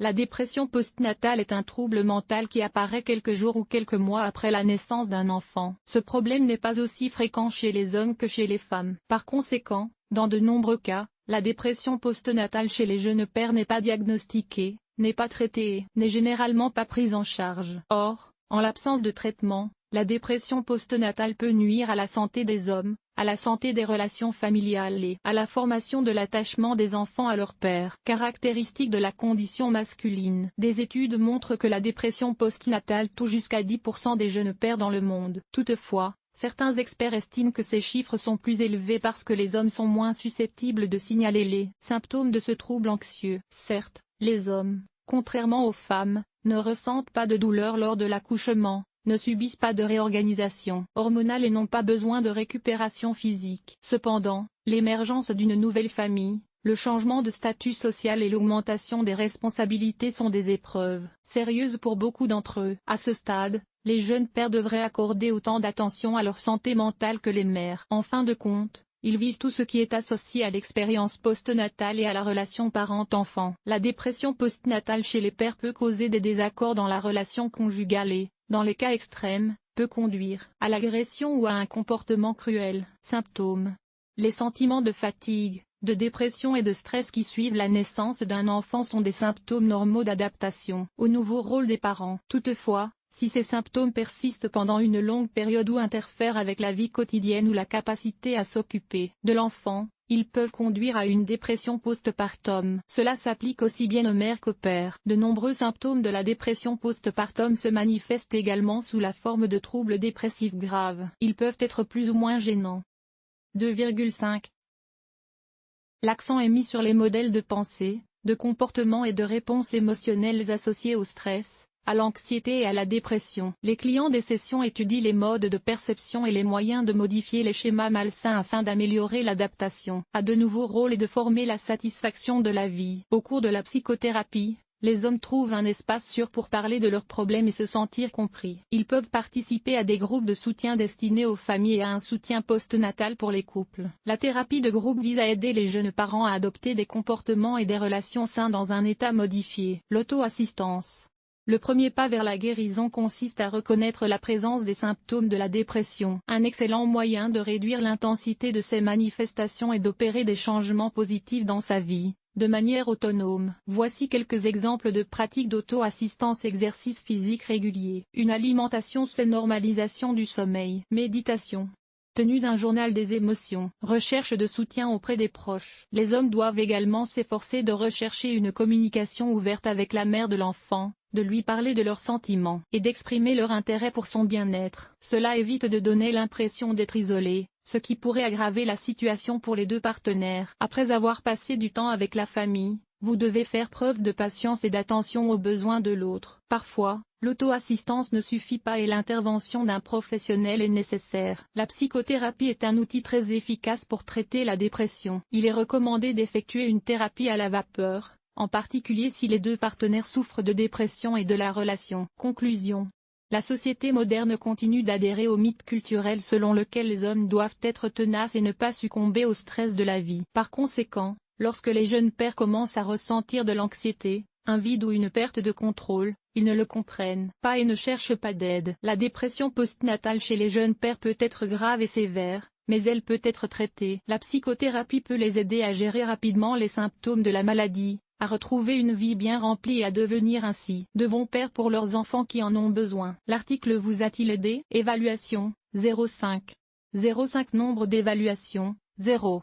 La dépression postnatale est un trouble mental qui apparaît quelques jours ou quelques mois après la naissance d'un enfant. Ce problème n'est pas aussi fréquent chez les hommes que chez les femmes. Par conséquent, dans de nombreux cas, la dépression postnatale chez les jeunes pères n'est pas diagnostiquée, n'est pas traitée et n'est généralement pas prise en charge. Or, en l'absence de traitement, la dépression postnatale peut nuire à la santé des hommes, à la santé des relations familiales et à la formation de l'attachement des enfants à leur père. Caractéristique de la condition masculine. Des études montrent que la dépression postnatale touche jusqu'à 10% des jeunes pères dans le monde. Toutefois, certains experts estiment que ces chiffres sont plus élevés parce que les hommes sont moins susceptibles de signaler les symptômes de ce trouble anxieux. Certes, les hommes, contrairement aux femmes, ne ressentent pas de douleur lors de l'accouchement, ne subissent pas de réorganisation hormonale et n'ont pas besoin de récupération physique. Cependant, l'émergence d'une nouvelle famille, le changement de statut social et l'augmentation des responsabilités sont des épreuves sérieuses pour beaucoup d'entre eux. À ce stade, les jeunes pères devraient accorder autant d'attention à leur santé mentale que les mères. En fin de compte, ils vivent tout ce qui est associé à l'expérience postnatale et à la relation parent-enfant. La dépression postnatale chez les pères peut causer des désaccords dans la relation conjugale et, dans les cas extrêmes, peut conduire à l'agression ou à un comportement cruel. Symptômes. Les sentiments de fatigue, de dépression et de stress qui suivent la naissance d'un enfant sont des symptômes normaux d'adaptation au nouveau rôle des parents. Toutefois, si ces symptômes persistent pendant une longue période ou interfèrent avec la vie quotidienne ou la capacité à s'occuper de l'enfant, ils peuvent conduire à une dépression postpartum. Cela s'applique aussi bien aux mères qu'aux pères. De nombreux symptômes de la dépression postpartum se manifestent également sous la forme de troubles dépressifs graves. Ils peuvent être plus ou moins gênants. 2,5. L'accent est mis sur les modèles de pensée, de comportement et de réponses émotionnelles associés au stress, à l'anxiété et à la dépression. Les clients des sessions étudient les modes de perception et les moyens de modifier les schémas malsains afin d'améliorer l'adaptation à de nouveaux rôles et de former la satisfaction de la vie. Au cours de la psychothérapie, les hommes trouvent un espace sûr pour parler de leurs problèmes et se sentir compris. Ils peuvent participer à des groupes de soutien destinés aux familles et à un soutien postnatal pour les couples. La thérapie de groupe vise à aider les jeunes parents à adopter des comportements et des relations sains dans un état modifié. L'auto-assistance. Le premier pas vers la guérison consiste à reconnaître la présence des symptômes de la dépression. Un excellent moyen de réduire l'intensité de ces manifestations est d'opérer des changements positifs dans sa vie, de manière autonome. Voici quelques exemples de pratiques d'auto-assistance: exercice physique régulier, une alimentation saine, normalisation du sommeil, méditation, tenue d'un journal des émotions, recherche de soutien auprès des proches. Les hommes doivent également s'efforcer de rechercher une communication ouverte avec la mère de l'enfant, de lui parler de leurs sentiments et d'exprimer leur intérêt pour son bien-être. Cela évite de donner l'impression d'être isolé, ce qui pourrait aggraver la situation pour les deux partenaires. Après avoir passé du temps avec la famille, vous devez faire preuve de patience et d'attention aux besoins de l'autre. Parfois, l'auto-assistance ne suffit pas et l'intervention d'un professionnel est nécessaire. La psychothérapie est un outil très efficace pour traiter la dépression. Il est recommandé d'effectuer une thérapie à la vapeur, en particulier si les deux partenaires souffrent de dépression et de la relation. Conclusion. La société moderne continue d'adhérer au mythe culturel selon lequel les hommes doivent être tenaces et ne pas succomber au stress de la vie. Par conséquent, lorsque les jeunes pères commencent à ressentir de l'anxiété, un vide ou une perte de contrôle, ils ne le comprennent pas et ne cherchent pas d'aide. La dépression postnatale chez les jeunes pères peut être grave et sévère, mais elle peut être traitée. La psychothérapie peut les aider à gérer rapidement les symptômes de la maladie, à retrouver une vie bien remplie et à devenir ainsi de bons pères pour leurs enfants qui en ont besoin. L'article vous a-t-il aidé? Évaluation, 0,5. 0,5. Nombre d'évaluations, 0.